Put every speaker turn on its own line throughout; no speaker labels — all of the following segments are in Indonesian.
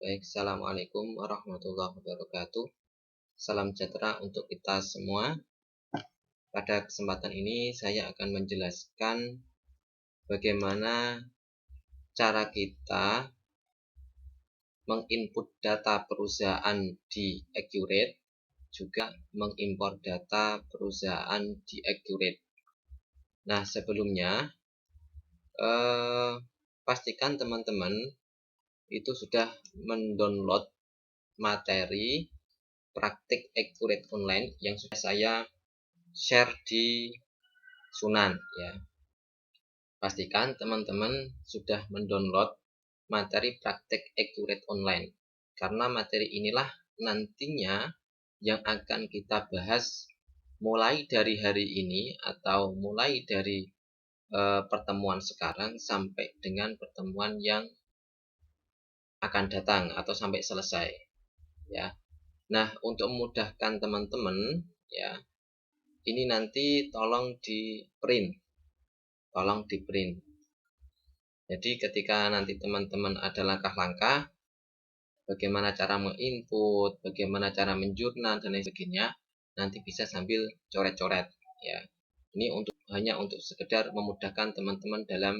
Baik, Assalamualaikum warahmatullahi wabarakatuh. Salam sejahtera untuk kita semua. Pada kesempatan ini saya akan menjelaskan bagaimana cara kita menginput data perusahaan di Accurate, juga mengimpor data perusahaan di Accurate. Nah, sebelumnya pastikan teman-teman itu sudah mendownload materi praktik Accurate online yang sudah saya share di Sunan ya. Pastikan teman-teman sudah mendownload materi praktik Accurate online, karena materi inilah nantinya yang akan kita bahas mulai dari hari ini atau mulai dari pertemuan sekarang sampai dengan pertemuan yang akan datang atau sampai selesai ya. Nah, untuk memudahkan teman-teman ya, ini nanti tolong di print. Jadi ketika nanti teman-teman ada langkah-langkah bagaimana cara menginput, bagaimana cara menjurnal dan lain sebagainya, nanti bisa sambil coret-coret ya. Ini hanya untuk sekedar memudahkan teman-teman dalam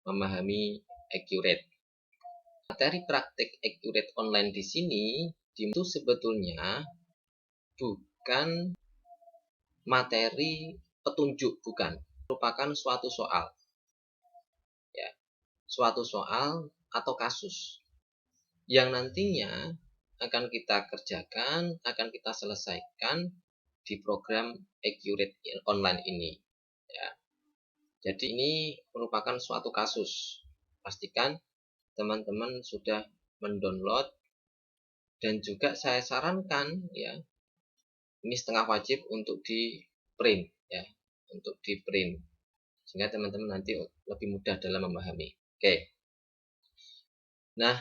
memahami Accurate. Materi praktik Accurate online di sini itu sebetulnya bukan materi petunjuk, bukan, merupakan suatu soal ya, suatu soal atau kasus yang nantinya akan kita kerjakan, akan kita selesaikan di program Accurate online ini ya. Jadi ini merupakan suatu kasus. Pastikan teman-teman sudah mendownload, dan juga saya sarankan ya, ini setengah wajib untuk di print ya, sehingga teman-teman nanti lebih mudah dalam memahami. Oke. Nah,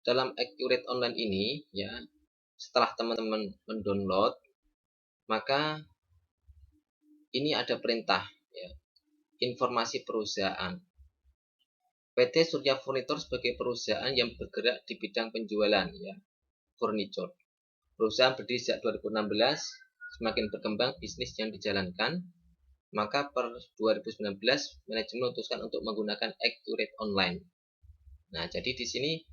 dalam Accurate online ini ya, setelah teman-teman mendownload, maka ini ada perintah ya, informasi perusahaan. PT Surya Furnitur sebagai perusahaan yang bergerak di bidang penjualan ya, furniture. Perusahaan berdiri sejak 2016, semakin berkembang bisnis yang dijalankan, maka per 2019 manajemen memutuskan untuk menggunakan Accurate online. Nah, jadi di sini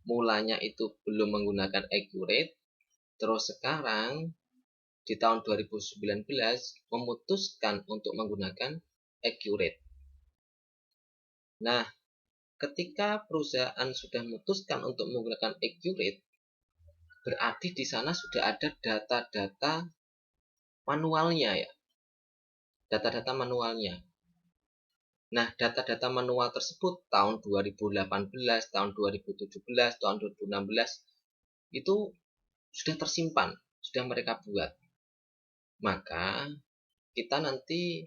mulanya itu belum menggunakan Accurate, terus sekarang di tahun 2019 memutuskan untuk menggunakan Accurate. Nah, ketika perusahaan sudah memutuskan untuk menggunakan Accurate, berarti di sana sudah ada data-data manualnya ya. Data-data manualnya. Nah, data-data manual tersebut tahun 2018, tahun 2017, tahun 2016 itu sudah tersimpan, sudah mereka buat. Maka kita nanti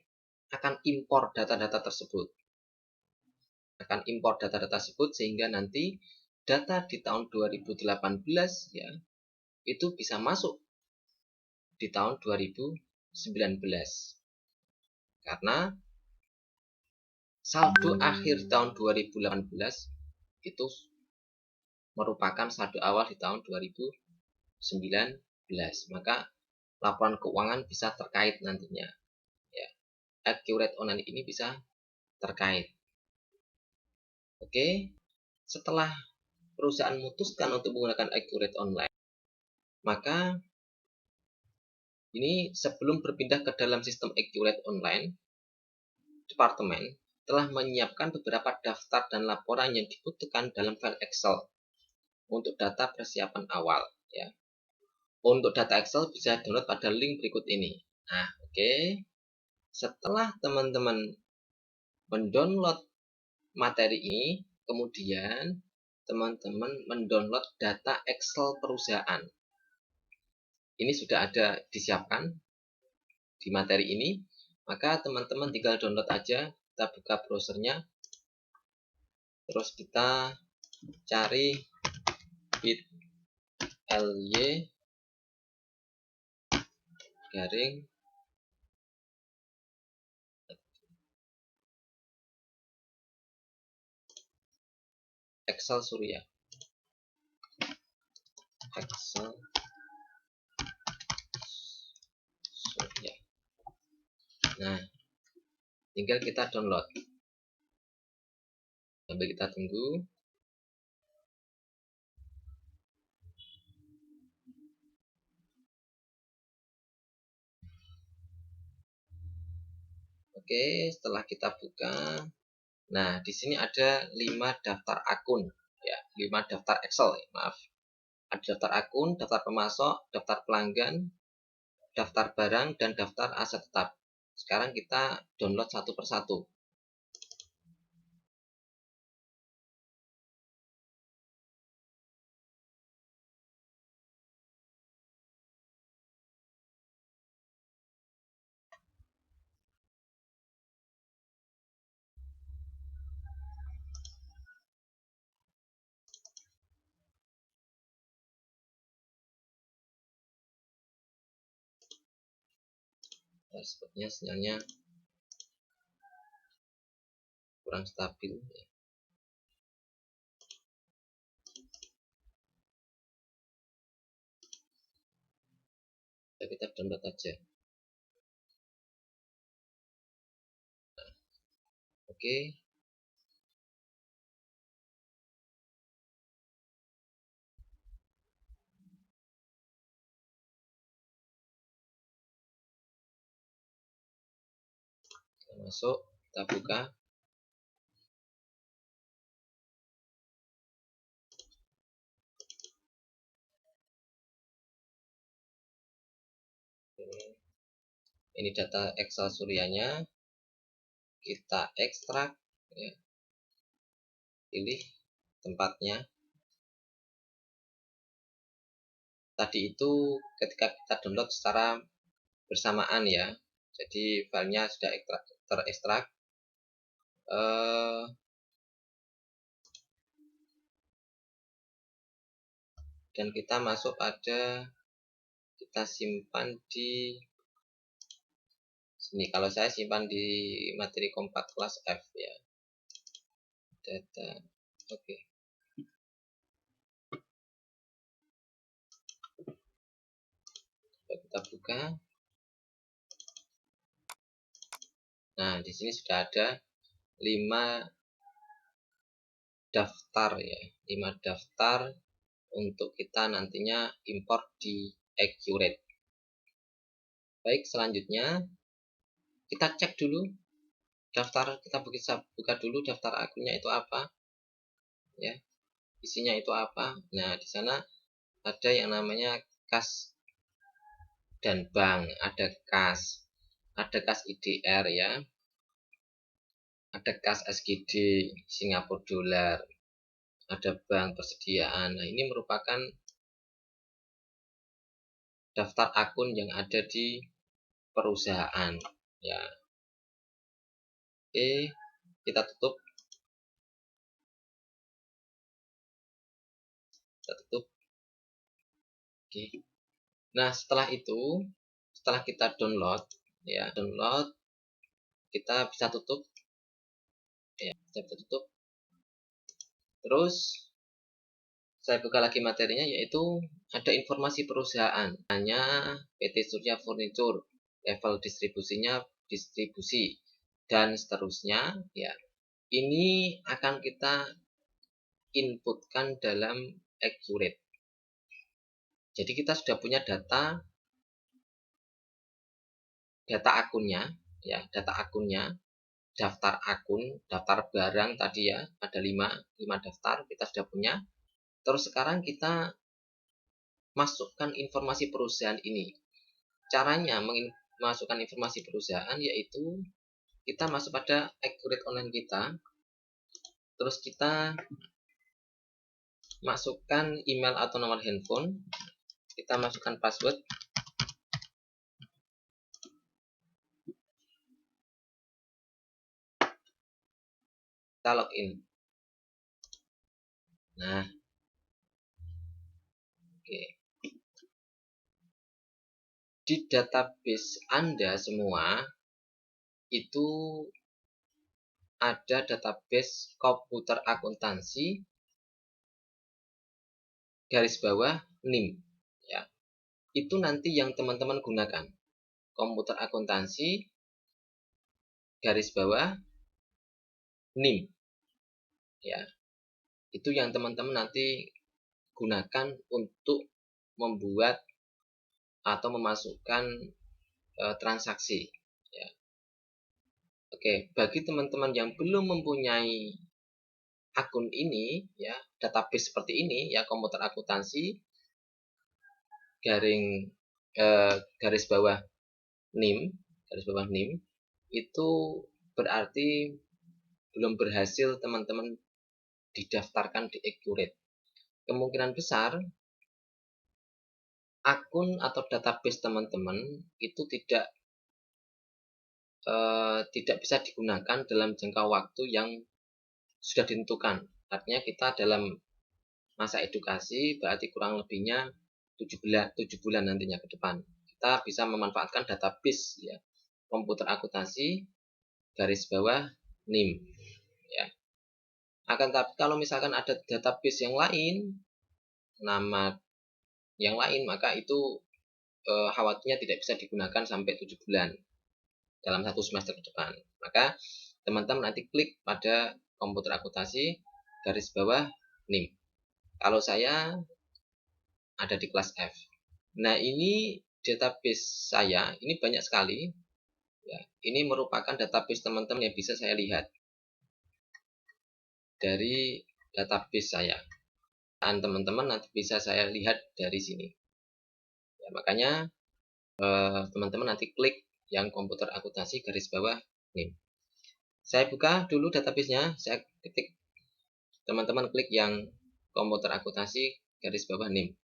akan impor data-data tersebut. Sehingga nanti data di tahun 2018 ya, itu bisa masuk di tahun 2019. Karena saldo akhir tahun 2018 itu merupakan saldo awal di tahun 2019. Maka laporan keuangan bisa terkait nantinya ya. Accurate online ini bisa terkait. Oke, setelah perusahaan memutuskan untuk menggunakan Accurate online, maka ini sebelum berpindah ke dalam sistem Accurate online, departemen telah menyiapkan beberapa daftar dan laporan yang dibutuhkan dalam file Excel untuk data persiapan awal ya. Untuk data Excel bisa download pada link berikut ini. Nah, oke. Setelah teman-teman mendownload materi ini, kemudian teman-teman mendownload data Excel perusahaan. Ini sudah ada disiapkan di materi ini, maka teman-teman tinggal download aja. Kita buka browsernya, terus kita cari bit.ly garing Excel Surya. Excel Surya. Nah, tinggal kita download. Sambil kita tunggu. Oke, setelah kita buka, nah di sini ada 5 daftar akun, ya, 5 daftar Excel, maaf. Ada daftar akun, daftar pemasok, daftar pelanggan, daftar barang, dan daftar aset tetap. Sekarang kita download satu persatu. Sepertinya sinyalnya kurang stabil. Ya, kita download aja. Oke. Kita masuk, kita buka. Ini data Excel Suryanya. Kita ekstrak, ya. Pilih tempatnya. Tadi itu ketika kita download secara bersamaan, ya. Jadi filenya sudah terekstrak. Dan kita masuk pada, kita simpan di sini. Kalau saya simpan di materi kompak kelas F, ya. Data. Oke. Kita buka. Nah, di sini sudah ada 5 daftar, ya. 5 daftar untuk kita nantinya import di Accurate. Baik, selanjutnya kita cek dulu daftar, kita buka dulu daftar akunnya itu apa, ya. Isinya itu apa. Nah, di sana ada yang namanya kas dan bank, ada kas IDR, ya. Ada kas SGD Singapura dolar, ada bank persediaan. Nah, ini merupakan daftar akun yang ada di perusahaan, ya. Oke, kita tutup. Oke. Nah, setelah itu, setelah kita download, ya, kita bisa tutup, ya, kita bisa tutup. Terus saya buka lagi materinya, yaitu ada informasi perusahaan, hanya PT Surya Furniture, level distribusinya distribusi, dan seterusnya, ya. Ini akan kita inputkan dalam Accurate. Jadi kita sudah punya data akunnya, ya, daftar akun, daftar barang tadi, ya, ada 5 daftar kita sudah punya. Terus sekarang kita masukkan informasi perusahaan ini. Caranya memasukkan informasi perusahaan yaitu kita masuk pada Accurate Online kita. Terus kita masukkan email atau nomor handphone. Kita masukkan password. Kita login. Nah, oke. Di database Anda semua itu ada database komputer akuntansi garis bawah NIM ya. Itu nanti yang teman-teman gunakan. Komputer akuntansi garis bawah NIM ya. Itu yang teman-teman nanti gunakan untuk membuat atau memasukkan transaksi ya. Oke, bagi teman-teman yang belum mempunyai akun ini ya, database seperti ini ya, komputer akuntansi garis bawah NIM itu berarti belum berhasil teman-teman didaftarkan di Accurate. Kemungkinan besar akun atau database teman-teman itu tidak bisa digunakan dalam jangka waktu yang sudah ditentukan. Artinya kita dalam masa edukasi berarti kurang lebihnya 7 bulan nantinya ke depan. Kita bisa memanfaatkan database ya, komputer akuntansi garis bawah NIM ya. Akan tapi kalau misalkan ada database yang lain, nama yang lain, maka itu khawatirnya tidak bisa digunakan sampai 7 bulan dalam 1 semester ke depan. Maka teman-teman nanti klik pada komputer akuntansi garis bawah NIM. Kalau saya ada di kelas F. Nah, ini database saya, ini banyak sekali ya. Ini merupakan database teman-teman yang bisa saya lihat dari database saya. Dan teman-teman nanti bisa saya lihat dari sini ya. Makanya teman-teman nanti klik yang komputer akuntansi garis bawah NIM. Saya buka dulu databasenya, saya ketik, teman-teman klik yang komputer akuntansi garis bawah NIM.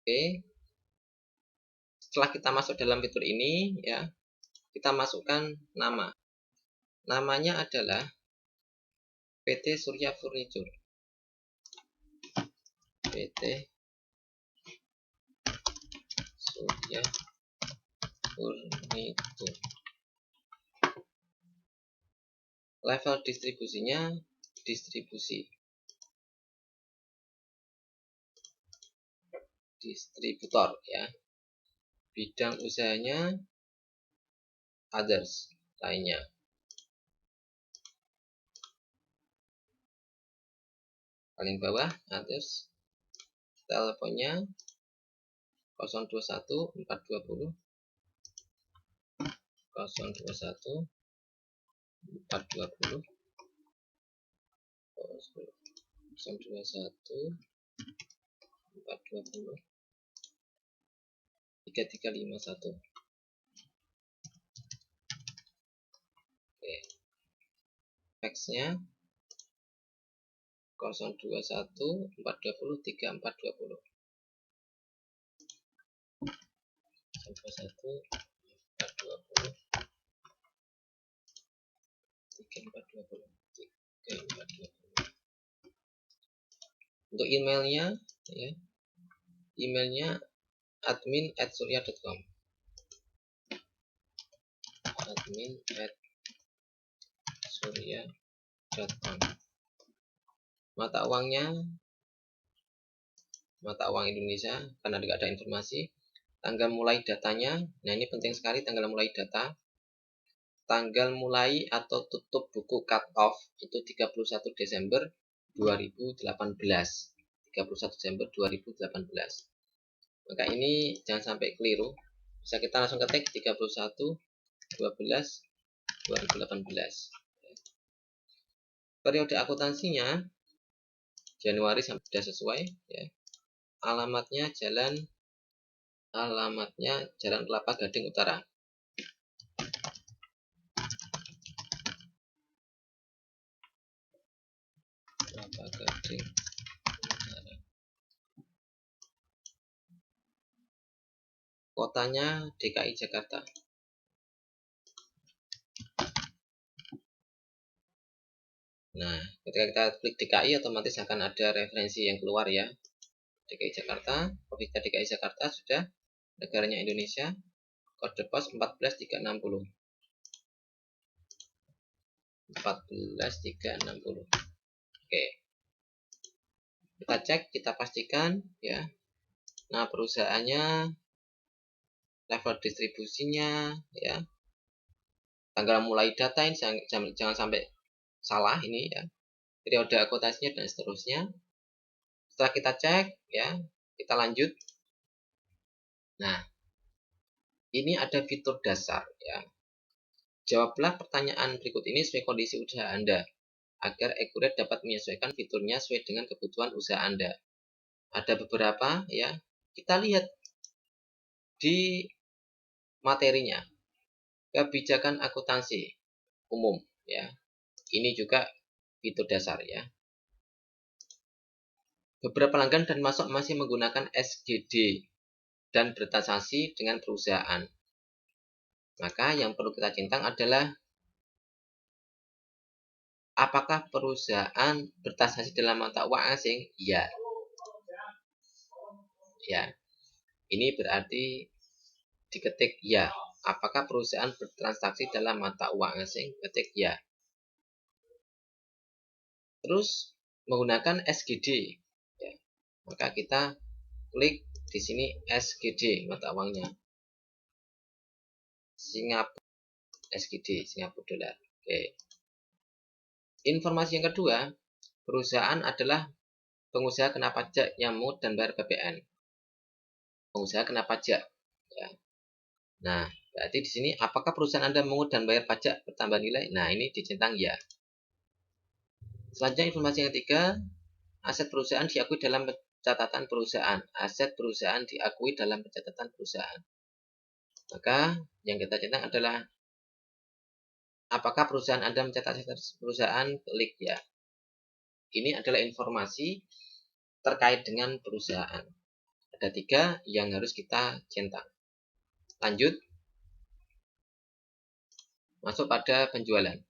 Oke. Setelah kita masuk dalam fitur ini ya, kita masukkan nama. Namanya adalah PT Surya Furniture. PT Surya Furniture. Level distribusinya distribusi. Distributor ya. Bidang usahanya others, lainnya. Paling bawah others. Teleponnya 021 420 021 420 021 420 3351. Oke. Faxnya 021 420 3420 021 420 3420 3420. Untuk emailnya ya, emailnya admin@surya.com, admin@surya.com. Mata uangnya mata uang Indonesia karena tidak ada informasi. Tanggal mulai datanya, nah ini penting sekali, tanggal mulai data. Tanggal mulai atau tutup buku cut off itu 31 Desember 2018. 31 Desember 2018. Maka ini jangan sampai keliru. Bisa kita langsung ketik 31/12/2018. Periode akuntansinya Januari sampai sudah sesuai ya. Alamatnya Jalan Kelapa Gading Utara. Kelapa Gading Utara. Kotanya DKI Jakarta. Nah, ketika kita klik DKI otomatis akan ada referensi yang keluar ya. DKI Jakarta, provinsi DKI Jakarta sudah, negaranya Indonesia, kode pos 14360. 14.360. Oke. Kita cek, kita pastikan ya. Nah, perusahaannya, level distribusinya ya. Tanggal mulai data ini jangan sampai salah ini ya. Periode akuntansinya dan seterusnya. Setelah kita cek ya, kita lanjut. Nah, ini ada fitur dasar ya. Jawablah pertanyaan berikut ini sesuai kondisi usaha Anda agar Accurate dapat menyesuaikan fiturnya sesuai dengan kebutuhan usaha Anda. Ada beberapa ya. Kita lihat di materinya. Kebijakan akuntansi umum ya. Ini juga fitur dasar ya. Beberapa pelanggan dan masuk masih menggunakan SGD dan bertransaksi dengan perusahaan. Maka yang perlu kita centang adalah apakah perusahaan bertransaksi dalam mata uang asing? Ya. Ya. Ini berarti diketik ya. Apakah perusahaan bertransaksi dalam mata uang asing? Ketik ya. Terus menggunakan SGD. Ya. Maka kita klik di sini SGD mata uangnya. Singapura SGD, Singapura dolar. Oke. Informasi yang kedua, perusahaan adalah pengusaha kena pajak yang mengut dan bayar PPN. Pengusaha kena pajak. Ya. Nah, berarti di sini apakah perusahaan Anda mengut dan bayar pajak bertambah nilai? Nah, ini dicentang ya. Selanjutnya informasi yang ketiga, aset perusahaan diakui dalam pencatatan perusahaan. Aset perusahaan diakui dalam pencatatan perusahaan. Maka yang kita centang adalah apakah perusahaan Anda mencatat aset perusahaan? Klik ya. Ini adalah informasi terkait dengan perusahaan. Ada 3 yang harus kita centang. Lanjut. Masuk pada penjualan.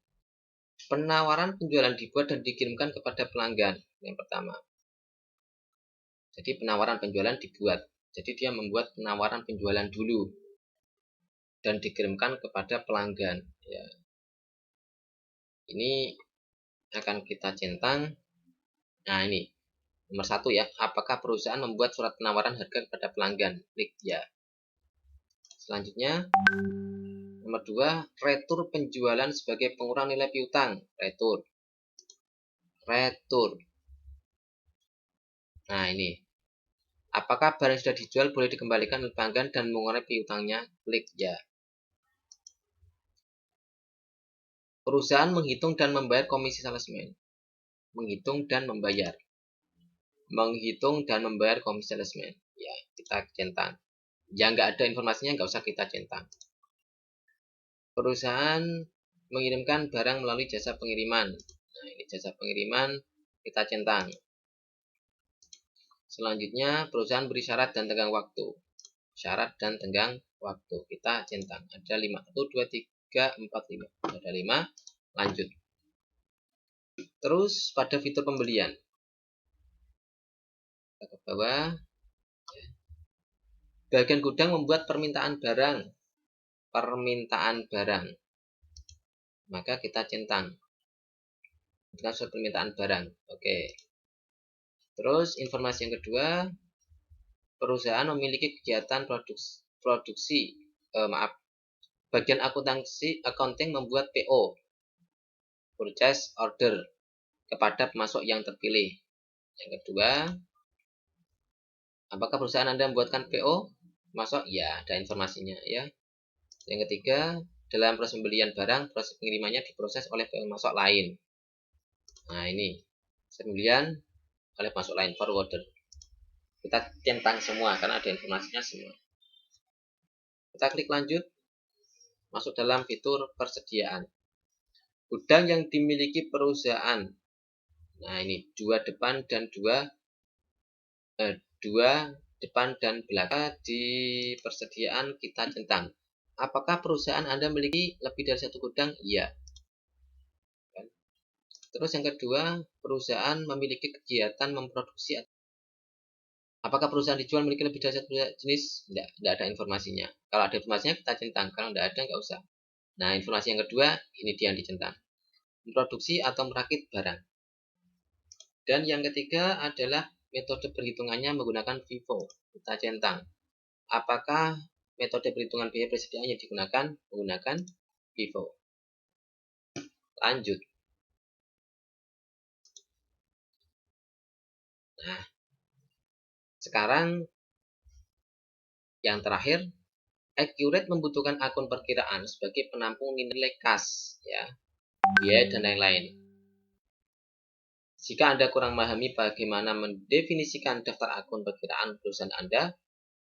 Penawaran penjualan dibuat dan dikirimkan kepada pelanggan. Yang pertama. Jadi penawaran penjualan dibuat. Jadi dia membuat penawaran penjualan dulu. Dan dikirimkan kepada pelanggan. Ya. Ini akan kita centang. Nah ini. Nomor 1 ya. Apakah perusahaan membuat surat penawaran harga kepada pelanggan? Klik ya. Selanjutnya. Nomor 2, retur penjualan sebagai pengurang nilai piutang. Retur. Nah ini. Apakah barang yang sudah dijual boleh dikembalikan ke pelanggan dan mengurangi piutangnya? Klik ya. Perusahaan menghitung dan membayar komisi salesman. Menghitung dan membayar. Menghitung dan membayar komisi salesman. Ya, kita centang. Yang nggak ada informasinya nggak usah kita centang. Perusahaan mengirimkan barang melalui jasa pengiriman. Nah, ini jasa pengiriman kita centang. Selanjutnya, perusahaan beri syarat dan tenggang waktu. Syarat dan tenggang waktu kita centang. Ada 5. 1, 2, 3, 4, 5. Ada 5. Lanjut. Terus pada fitur pembelian. Kita ke bawah. Bagian gudang membuat permintaan barang. Maka kita centang. Dengan surat permintaan barang. Oke. Terus informasi yang kedua, perusahaan memiliki kegiatan bagian accounting membuat PO, purchase order, kepada pemasok yang terpilih. Yang kedua, apakah perusahaan Anda membuatkan PO? Masuk? Ya, ada informasinya ya. Yang ketiga, dalam proses pembelian barang, proses pengirimannya diproses oleh pemasok lain. Nah ini, proses pembelian oleh pemasok lain, forwarder. Kita centang semua karena ada informasinya semua. Kita klik lanjut. Masuk dalam fitur persediaan. Gudang yang dimiliki perusahaan. Nah ini 2 depan dan 2 depan dan belakang. Di persediaan kita centang. Apakah perusahaan Anda memiliki lebih dari 1 gudang? Iya. Terus yang kedua, perusahaan memiliki kegiatan memproduksi. Apakah perusahaan dijual memiliki lebih dari 1 jenis? Tidak ada informasinya. Kalau ada informasinya kita centang. Kalau tidak ada nggak usah. Nah informasi yang kedua ini dia yang dicentang. memproduksi atau merakit barang. Dan yang ketiga adalah metode perhitungannya menggunakan FIFO. Kita centang. Apakah metode perhitungan biaya persediaan yang digunakan menggunakan FIFO? Lanjut. Nah, sekarang yang terakhir, Accurate membutuhkan akun perkiraan sebagai penampung nilai kas, ya, biaya dan lain-lain. Jika Anda kurang memahami bagaimana mendefinisikan daftar akun perkiraan perusahaan Anda,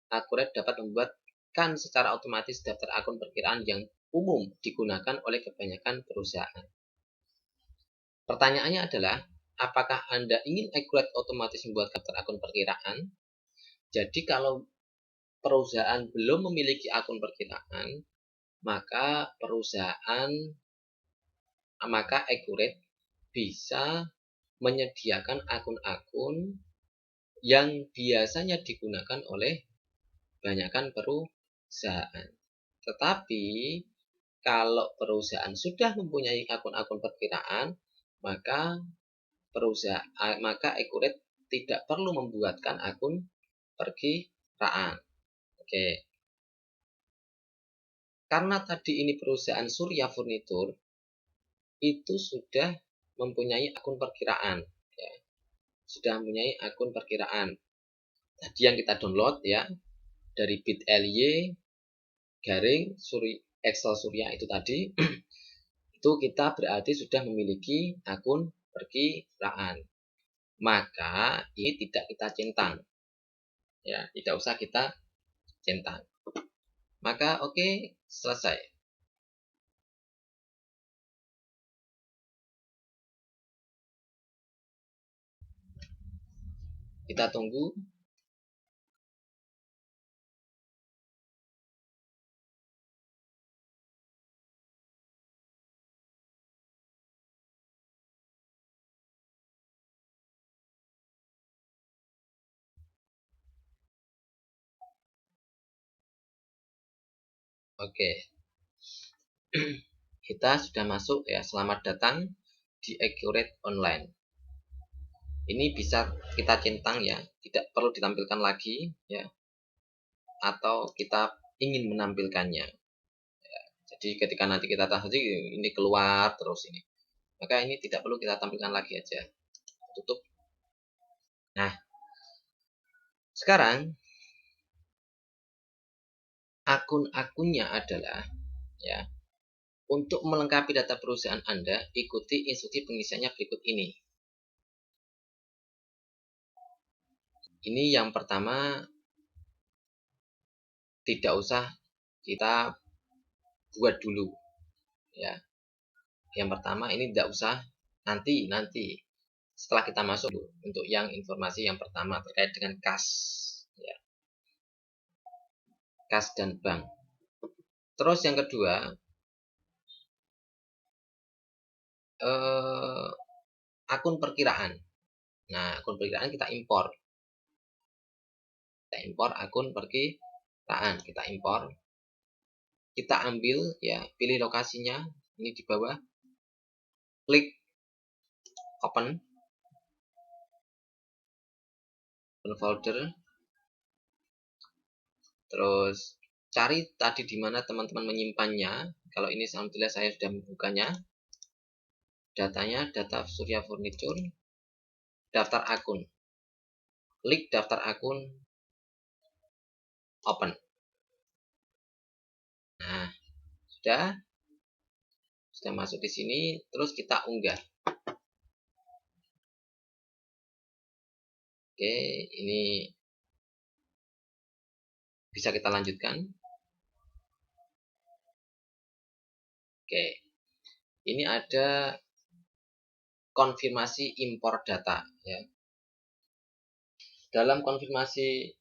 Accurate dapat membuatkan secara otomatis daftar akun perkiraan yang umum digunakan oleh kebanyakan perusahaan. Pertanyaannya adalah, apakah Anda ingin Accurate otomatis membuat daftar akun perkiraan? Jadi kalau perusahaan belum memiliki akun perkiraan, maka Accurate bisa menyediakan akun-akun yang biasanya digunakan oleh kebanyakan perusahaan. Tetapi kalau perusahaan sudah mempunyai akun-akun perkiraan, maka Accurate tidak perlu membuatkan akun perkiraan. Oke. Karena tadi ini perusahaan Surya Furniture itu sudah mempunyai akun perkiraan, ya. Sudah mempunyai akun perkiraan. Tadi yang kita download, ya, dari bit.ly garing Excel Surya itu tadi, itu kita berarti sudah memiliki akun perkiraan. Maka ini tidak kita centang, ya, tidak usah kita centang. Maka oke, selesai. Kita tunggu. Oke. Kita sudah masuk, ya. Selamat datang di Accurate Online. Ini bisa kita centang, ya, tidak perlu ditampilkan lagi, ya, atau kita ingin menampilkannya, ya. Jadi ketika nanti kita tahu ini keluar terus ini, maka ini tidak perlu kita tampilkan lagi aja, tutup. Nah, sekarang akun-akunnya adalah, ya, untuk melengkapi data perusahaan Anda, ikuti instruksi pengisiannya berikut ini. Ini yang pertama, tidak usah kita buat dulu, ya. Yang pertama ini tidak usah, nanti setelah kita masuk untuk yang informasi yang pertama terkait dengan kas, ya, kas dan bank. Terus yang kedua, akun perkiraan. Nah, akun perkiraan kita impor. Kita impor akun perkiraan, kita impor. Kita ambil, ya, pilih lokasinya, ini di bawah. Klik open folder. Terus cari tadi di mana teman-teman menyimpannya. Kalau ini alhamdulillah saya sudah membukanya. Datanya data Surya Furniture, daftar akun. Klik daftar akun, open. Nah, sudah masuk di sini, terus kita unggah. Oke, ini bisa kita lanjutkan. Oke, ini ada konfirmasi impor data, ya. Dalam konfirmasi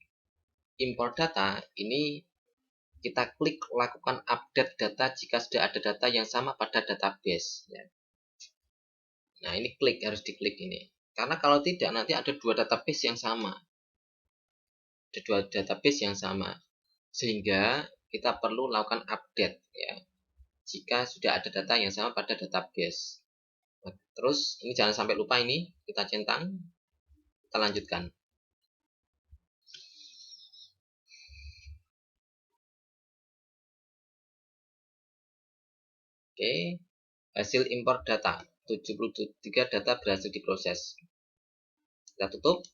impor data ini kita klik lakukan update data jika sudah ada data yang sama pada database, ya. Nah, ini harus diklik ini. Karena kalau tidak nanti ada dua database yang sama. Ada dua database yang sama. Sehingga kita perlu lakukan update, ya, jika sudah ada data yang sama pada database. Nah, terus ini jangan sampai lupa, ini kita centang, kita lanjutkan. Oke, hasil impor data 73 data berhasil diproses. Kita tutup.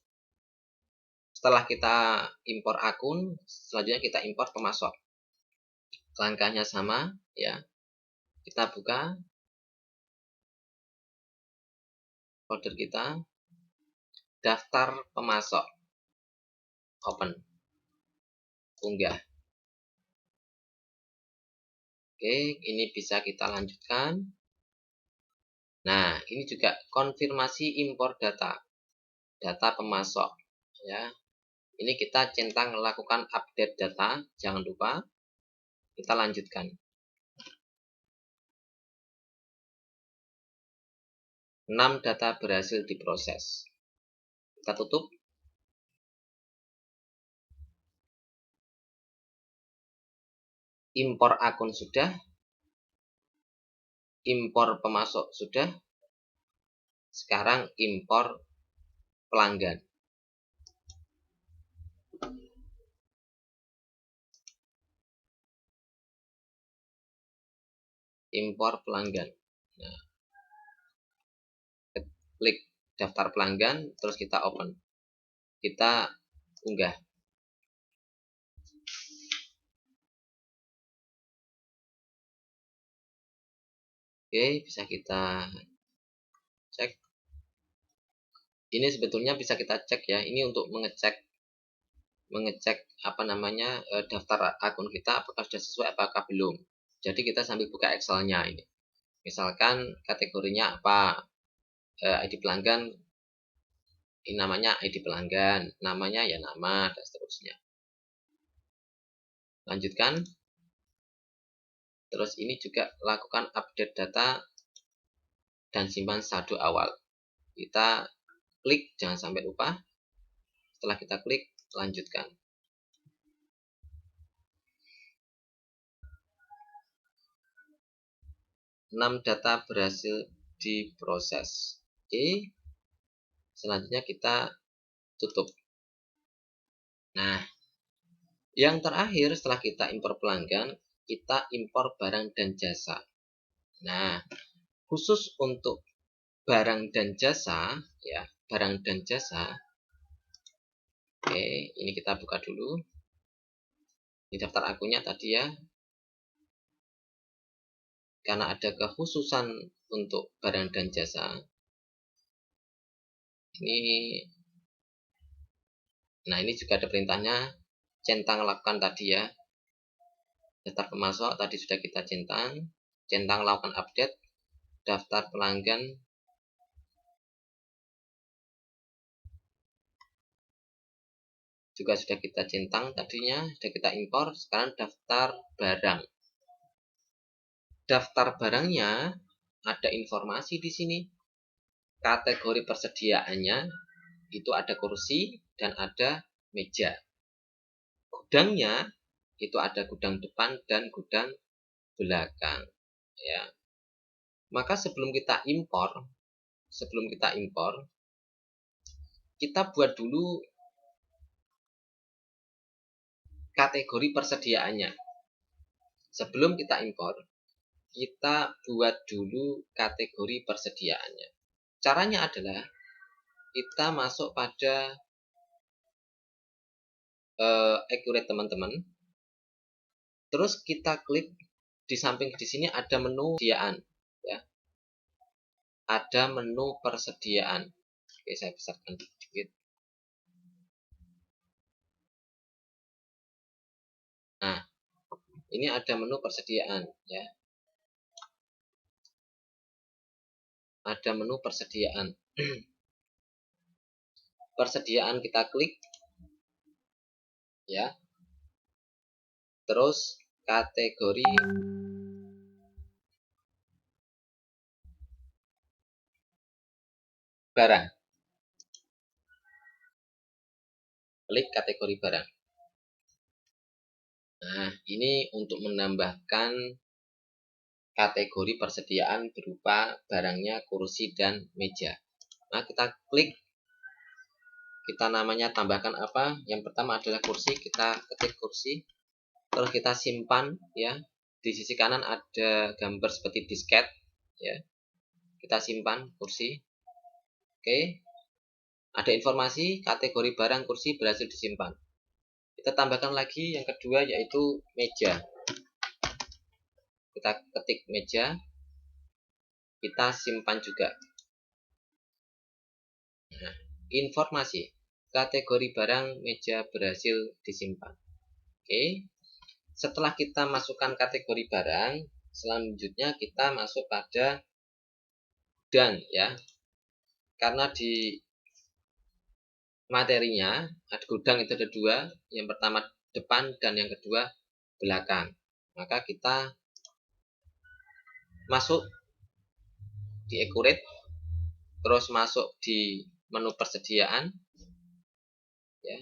Setelah kita impor akun, selanjutnya kita impor pemasok. Langkahnya sama ya. Kita buka folder kita, daftar pemasok, open, unggah. Oke, ini bisa kita lanjutkan. Nah, ini juga konfirmasi impor data pemasok ya. Ini kita centang lakukan update data, jangan lupa. Kita lanjutkan. 6 data berhasil diproses. Kita tutup. Impor akun sudah. Impor pemasok sudah. Sekarang impor pelanggan. Impor pelanggan. Nah, klik daftar pelanggan, terus kita open. Kita unggah. Oke, bisa kita cek. Ini sebetulnya bisa kita cek ya. Ini untuk mengecek apa namanya, daftar akun kita apakah sudah sesuai apakah belum. Jadi kita sambil buka Excel-nya ini. Misalkan kategorinya apa, ID pelanggan, ini namanya ID pelanggan, namanya ya nama, dan seterusnya. Lanjutkan. Terus ini juga lakukan update data dan simpan saldo awal. Kita klik, jangan sampai lupa. Setelah kita klik, lanjutkan. Enam data berhasil diproses. Oke. Selanjutnya kita tutup. Nah, yang terakhir setelah kita impor pelanggan, kita impor barang dan jasa. Nah, khusus untuk barang dan jasa, ya, barang dan jasa. Oke, ini kita buka dulu. Di daftar akunnya tadi ya. Karena ada kekhususan untuk barang dan jasa. Nah, ini juga ada perintahnya, centang lakukan tadi ya. Daftar pemasok tadi sudah kita centang lakukan update, daftar pelanggan juga sudah kita centang tadinya, sudah kita impor. Sekarang daftar barang. Daftar barangnya ada informasi di sini. Kategori persediaannya itu ada kursi dan ada meja. Gudangnya itu ada gudang depan dan gudang belakang ya. Maka sebelum kita impor, kita buat dulu kategori persediaannya. Sebelum kita impor, kita buat dulu kategori persediaannya. Caranya adalah kita masuk pada Accurate teman-teman. Terus kita klik di samping di sini ada menu persediaan ya. Ada menu persediaan. Oke, saya besarkan sedikit. Nah, ini ada menu persediaan ya. Ada menu persediaan. Persediaan kita klik ya. Terus kategori barang. Klik kategori barang. Nah, ini untuk menambahkan kategori persediaan berupa barangnya kursi dan meja. Nah, kita klik, kita namanya tambahkan apa? Yang pertama adalah kursi, kita ketik kursi, terus kita simpan ya. Di sisi kanan ada gambar seperti disket ya. Kita simpan kursi. Oke. Ada informasi kategori barang kursi berhasil disimpan. Kita tambahkan lagi yang kedua yaitu meja. Kita ketik meja, kita simpan juga. Nah, informasi kategori barang meja berhasil disimpan. Oke. Setelah kita masukkan kategori barang, selanjutnya kita masuk pada gudang ya. Karena di materinya ada gudang itu ada dua, yang pertama depan dan yang kedua belakang. Maka kita masuk di accurate, terus masuk di menu persediaan ya,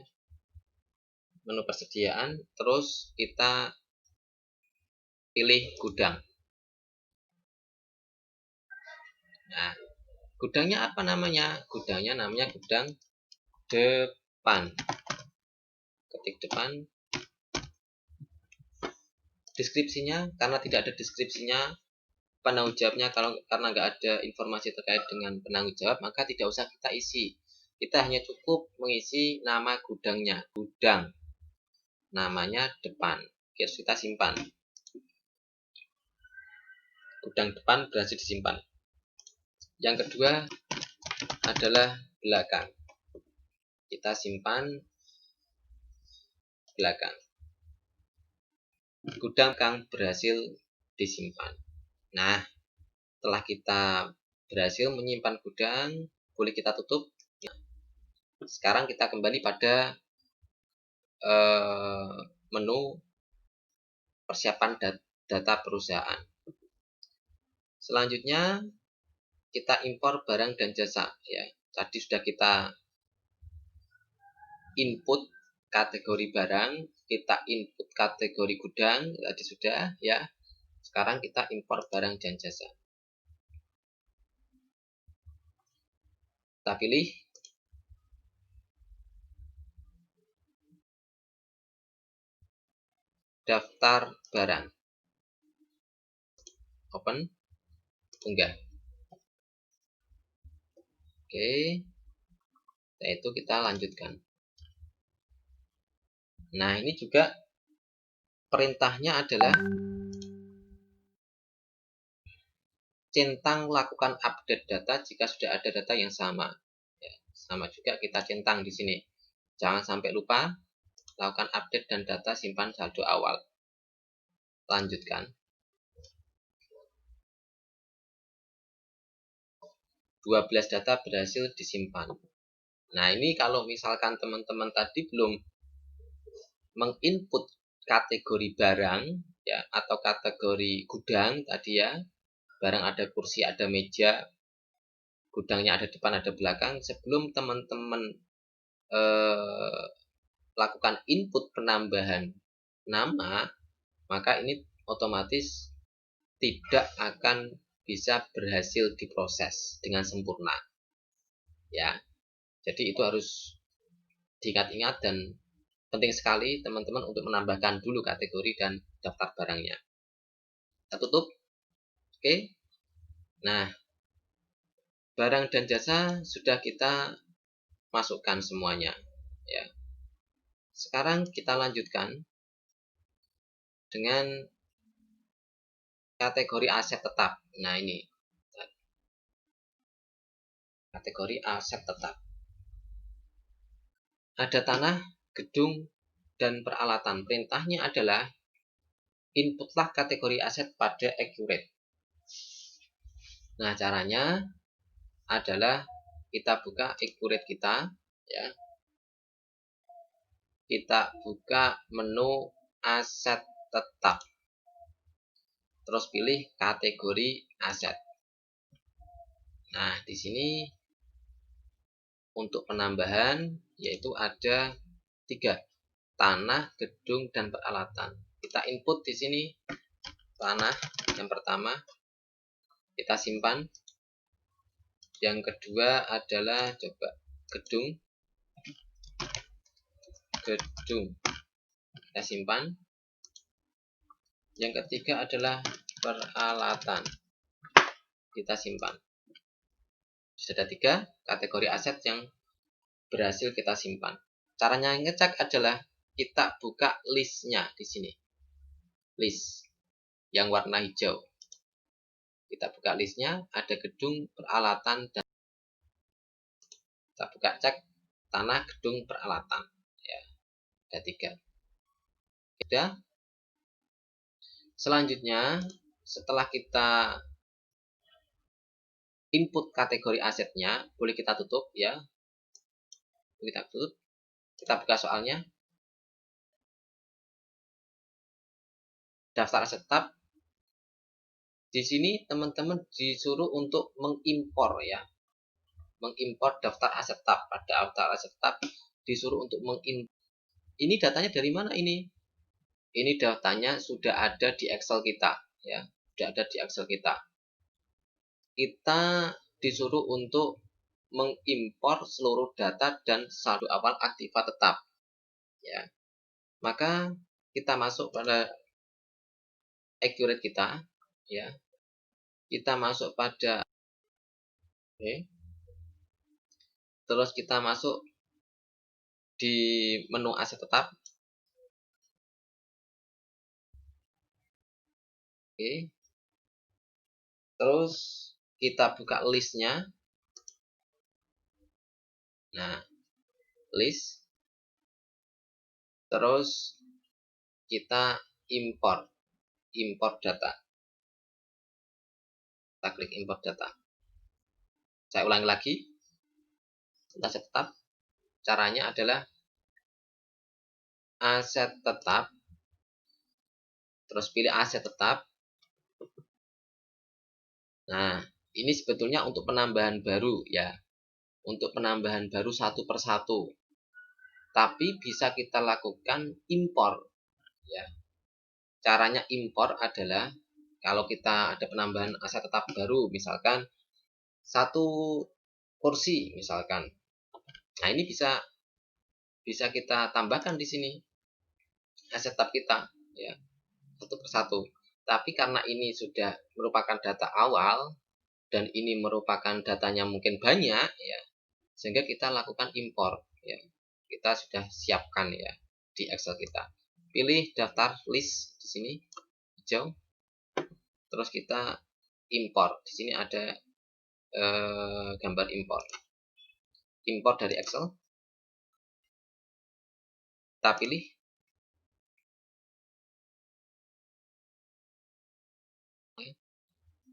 menu persediaan, terus kita pilih gudang. Nah, gudangnya apa namanya? Gudangnya namanya gudang depan. Ketik depan. Deskripsinya, karena tidak ada deskripsinya, penanggung jawabnya karena nggak ada informasi terkait dengan penanggung jawab, maka tidak usah kita isi. Kita hanya cukup mengisi nama gudangnya, gudang, namanya depan. Oke, kita simpan. Gudang depan berhasil disimpan. Yang kedua adalah belakang. Kita simpan belakang. Gudang belakang berhasil disimpan. Nah, setelah kita berhasil menyimpan gudang, boleh kita tutup. Sekarang kita kembali pada menu persiapan data perusahaan. Selanjutnya kita impor barang dan jasa ya. Tadi sudah kita input kategori barang, kita input kategori gudang, tadi sudah ya. Sekarang kita impor barang dan jasa. Kita pilih daftar barang. Open, unggah. Oke. Setelah itu kita lanjutkan. Nah, ini juga perintahnya adalah centang lakukan update data jika sudah ada data yang sama. Ya, sama juga kita centang di sini. Jangan sampai lupa lakukan update dan data simpan saldo awal. Lanjutkan. 12 data berhasil disimpan. Nah, ini kalau misalkan teman-teman tadi belum menginput kategori barang ya, atau kategori gudang tadi ya, barang ada kursi, ada meja, gudangnya ada depan, ada belakang. Sebelum teman-teman lakukan input penambahan nama, maka ini otomatis tidak akan bisa berhasil diproses dengan sempurna ya. Jadi itu harus diingat-ingat dan penting sekali teman-teman untuk menambahkan dulu kategori dan daftar barangnya. Kita tutup. Oke. Nah, barang dan jasa sudah kita masukkan semuanya ya. Sekarang kita lanjutkan dengan kategori aset tetap. Nah, ini kategori aset tetap. Ada tanah, gedung, dan peralatan. Perintahnya adalah inputlah kategori aset pada accurate. Nah, caranya adalah kita buka accurate kita ya. Kita buka menu aset tetap. Terus pilih kategori aset. Nah, di sini untuk penambahan yaitu ada 3, tanah, gedung, dan peralatan. Kita input di sini tanah, Yang pertama kita simpan. Yang kedua adalah coba gedung. Kita simpan. Yang ketiga adalah peralatan. Kita simpan. Sudah ada 3 kategori aset yang berhasil kita simpan. Caranya ngecek adalah kita buka listnya di sini. List yang warna hijau. Kita buka listnya, ada gedung, peralatan, dan kita buka cek tanah, gedung, peralatan. Ya, ada 3. Sudah. Selanjutnya, setelah kita input kategori asetnya, boleh kita tutup ya. Kita tutup. Kita buka soalnya. Daftar aset tetap. Di sini teman-teman disuruh untuk mengimpor ya. Mengimpor daftar aset tetap. Pada daftar aset tetap disuruh untuk mengimpor. Ini datanya dari mana ini? Ini datanya sudah ada di Excel kita ya. Sudah ada di Excel kita. Kita disuruh untuk mengimpor seluruh data dan saldo awal aktiva tetap ya. Maka kita masuk pada accurate kita ya. Kita masuk pada terus kita masuk di menu aset tetap. Terus kita buka listnya. Nah, list. Terus kita import data. Kita klik import data. Saya ulangi lagi. Aset tetap. Caranya adalah aset tetap. Terus pilih aset tetap. Nah, ini sebetulnya untuk penambahan baru ya. Untuk penambahan baru satu persatu. Tapi bisa kita lakukan impor ya. Caranya impor adalah kalau kita ada penambahan aset tetap baru, misalkan 1 kursi misalkan. Nah, ini bisa kita tambahkan di sini aset tetap kita ya, satu persatu. Tapi karena ini sudah merupakan data awal dan ini merupakan datanya mungkin banyak ya, sehingga kita lakukan impor ya. Kita sudah siapkan ya di Excel kita. Pilih daftar list di sini hijau. Terus kita impor. Di sini ada gambar impor. Impor dari Excel. Kita pilih.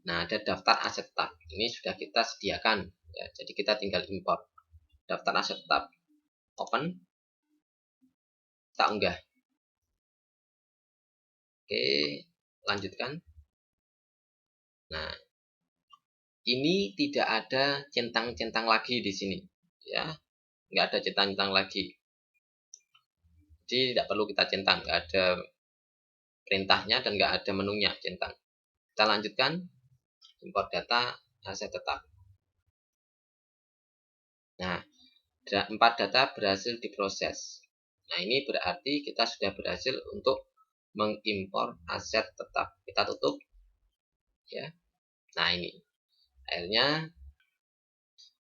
Nah, ada daftar aset tetap. Ini sudah kita sediakan ya. Jadi kita tinggal impor. Daftar aset tetap. Open. Kita unggah. Oke, lanjutkan. Nah, ini tidak ada centang-centang lagi di sini ya. Nggak ada centang-centang lagi. Jadi tidak perlu kita centang, nggak ada perintahnya dan nggak ada menunya centang. Kita lanjutkan. Import data aset tetap. Nah, 4 data berhasil diproses. Nah, ini berarti kita sudah berhasil untuk mengimpor aset tetap. Kita tutup ya. Nah, ini akhirnya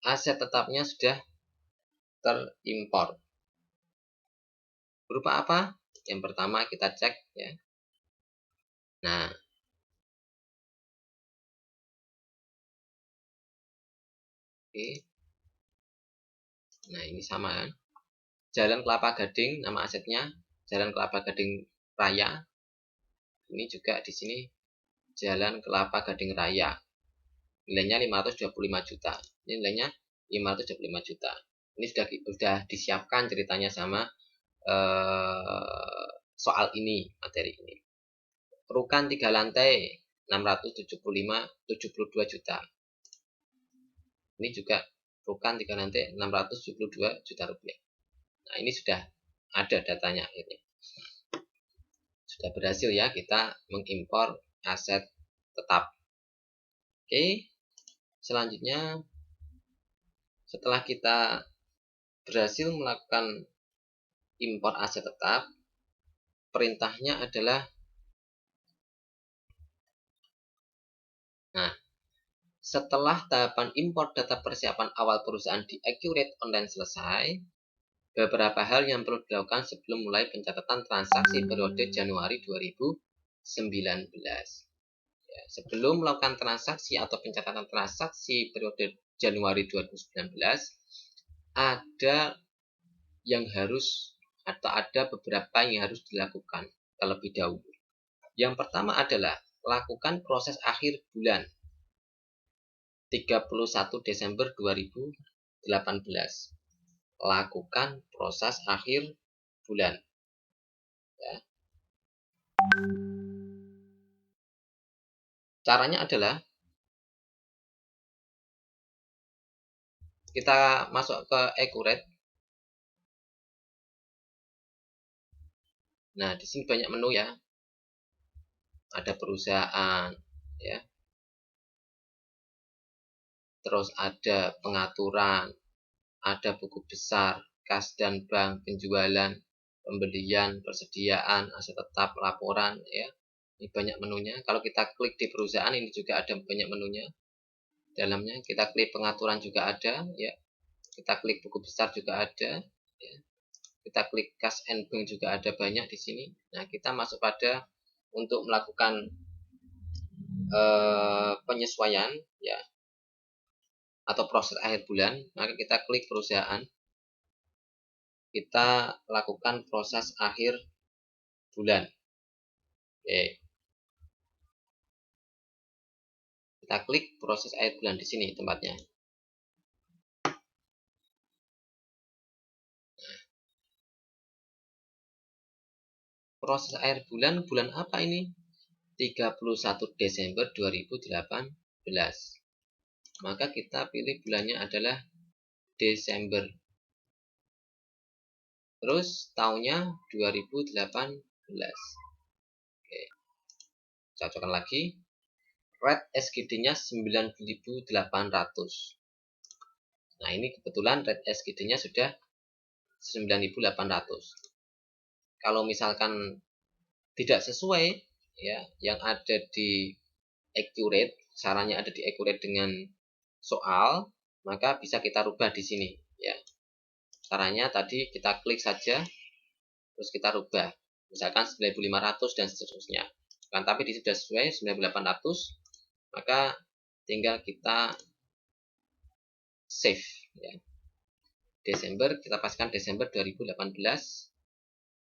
aset tetapnya sudah terimpor. Berupa apa? Yang pertama kita cek ya. Nah, oke. Nah, ini sama kan. Jalan Kelapa Gading, nama asetnya Jalan Kelapa Gading Raya. Ini juga di sini Jalan Kelapa Gading Raya. Nilainya 525 juta. Ini nilainya 525 juta. Ini sudah disiapkan ceritanya sama soal ini, materi ini. Rukan 3 lantai 672 juta. Ini juga rukan 3 lantai 672 juta rupiah. Nah, ini sudah ada datanya akhirnya. Sudah berhasil ya kita mengimpor aset tetap. Oke, selanjutnya setelah kita berhasil melakukan impor aset tetap, perintahnya adalah setelah tahapan impor data persiapan awal perusahaan di Accurate Online selesai, beberapa hal yang perlu dilakukan sebelum mulai pencatatan transaksi periode Januari 2019. Ya, sebelum melakukan transaksi atau pencatatan transaksi periode Januari 2019, ada beberapa yang harus dilakukan terlebih dahulu. Yang pertama adalah lakukan proses akhir bulan 31 Desember 2018. Lakukan proses akhir bulan. Ya. Caranya adalah kita masuk ke Accurate. Nah, di sini banyak menu ya. Ada perusahaan, ya. Terus ada pengaturan, ada buku besar, kas dan bank, penjualan, pembelian, persediaan, aset tetap, laporan, ya. Ini banyak menunya. Kalau kita klik di perusahaan, ini juga ada banyak menunya. Dalamnya kita klik pengaturan juga ada, ya. Kita klik buku besar juga ada, ya. Kita klik kas and bank juga ada banyak di sini. Nah, kita masuk pada untuk melakukan penyesuaian, ya, atau proses akhir bulan, maka kita klik perusahaan, kita lakukan proses akhir bulan. Oke. Kita klik proses akhir bulan di sini tempatnya. Proses akhir bulan apa ini? 31 Desember 2018. Maka kita pilih bulannya adalah Desember. Terus tahunnya 2018. Oke. Cocokkan lagi. Rate SGD-nya 9.800. Nah, ini kebetulan rate SGD-nya sudah 9.800. Kalau misalkan tidak sesuai, ya, yang ada di Accurate, sarannya ada di Accurate dengan soal, maka bisa kita rubah di sini, ya. Caranya tadi kita klik saja, terus kita rubah, misalkan 9.500 dan seterusnya. Kan tapi di sini sudah sesuai 9.800, maka tinggal kita save, ya. Desember, kita pastikan Desember 2018,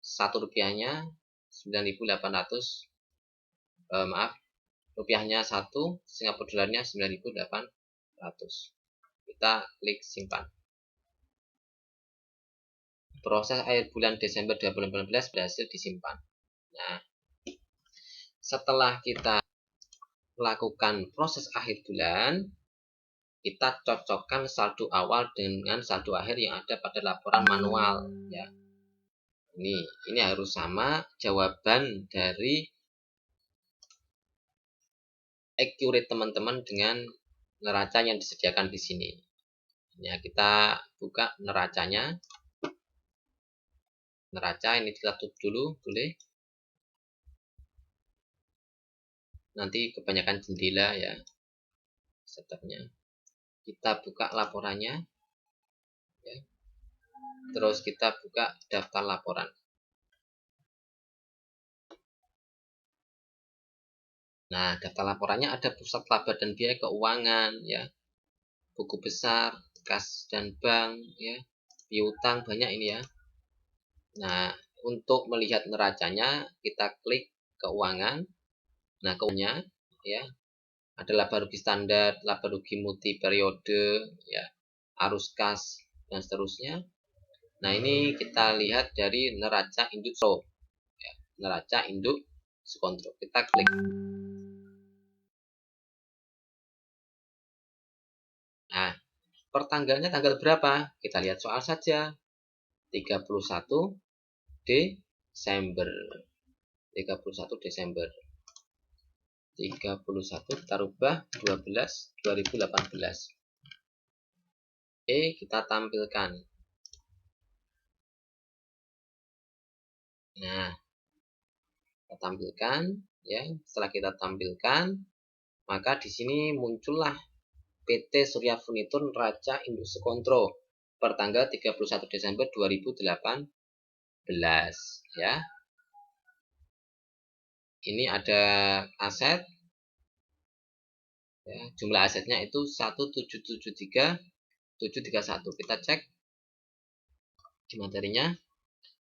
1 rupiahnya 9.800, rupiahnya 1, Singapura dolarnya 9.800. Kita klik simpan. Proses akhir bulan Desember 2018 berhasil disimpan. Nah, setelah kita lakukan proses akhir bulan, kita cocokkan saldo awal dengan saldo akhir yang ada pada laporan manual, ya. Ini harus sama jawaban dari Accurate teman-teman dengan neraca yang disediakan di sini. Ya, kita buka neracanya. Neraca ini kita tutup dulu, boleh. Nanti kebanyakan jendela, ya. Setupnya. Kita buka laporannya, ya. Terus kita buka daftar laporan. Nah, daftar laporannya ada pusat laba dan biaya keuangan, ya. Buku besar, kas dan bank, ya. Piutang banyak ini, ya. Nah, untuk melihat neracanya kita klik keuangan. Nah, keuangannya, ya. Ada laba rugi standar, laba rugi multi periode, ya. Arus kas dan seterusnya. Nah, ini kita lihat dari neraca induk show, ya. Neraca induk kontrol. Kita klik. Nah, pertanggalnya tanggal berapa? Kita lihat soal saja. 31 Desember. 31 Desember. 31 kita rubah 12 2018. Kita tampilkan. Nah, kita tampilkan ya. Setelah kita tampilkan, maka di sini muncullah PT Surya Furnitur Neraca Induk Sekontro pertanggal 31 Desember 2018 ya. Ini ada aset ya, jumlah asetnya itu 1773731. Kita cek di materinya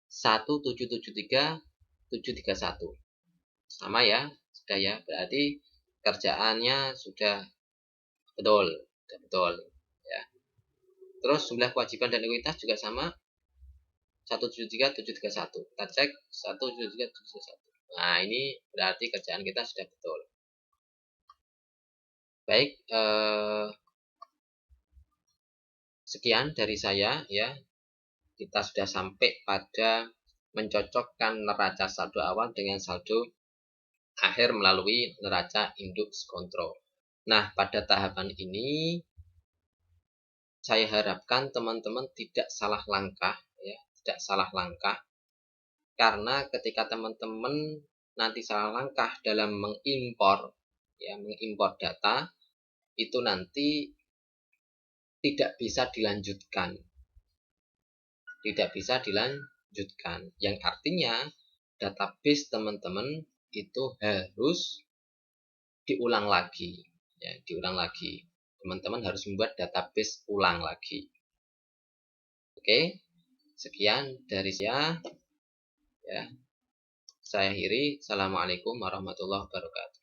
1773731. Sama ya, sudah ya. Berarti kerjaannya sudah betul ya. Terus jumlah kewajiban dan ekuitas juga sama 173.731. Kita cek 173.731. Nah, ini berarti kerjaan kita sudah betul. Baik, sekian dari saya ya. Kita sudah sampai pada mencocokkan neraca saldo awal dengan saldo akhir melalui neraca induk sekontro. Nah, pada tahapan ini saya harapkan teman-teman tidak salah langkah ya, tidak salah langkah. Karena ketika teman-teman nanti salah langkah dalam mengimpor data, itu nanti tidak bisa dilanjutkan. Yang artinya database teman-teman itu harus diulang lagi ya, teman-teman harus membuat database ulang lagi. Oke, sekian dari saya ya. Saya akhiri. Assalamualaikum warahmatullahi wabarakatuh.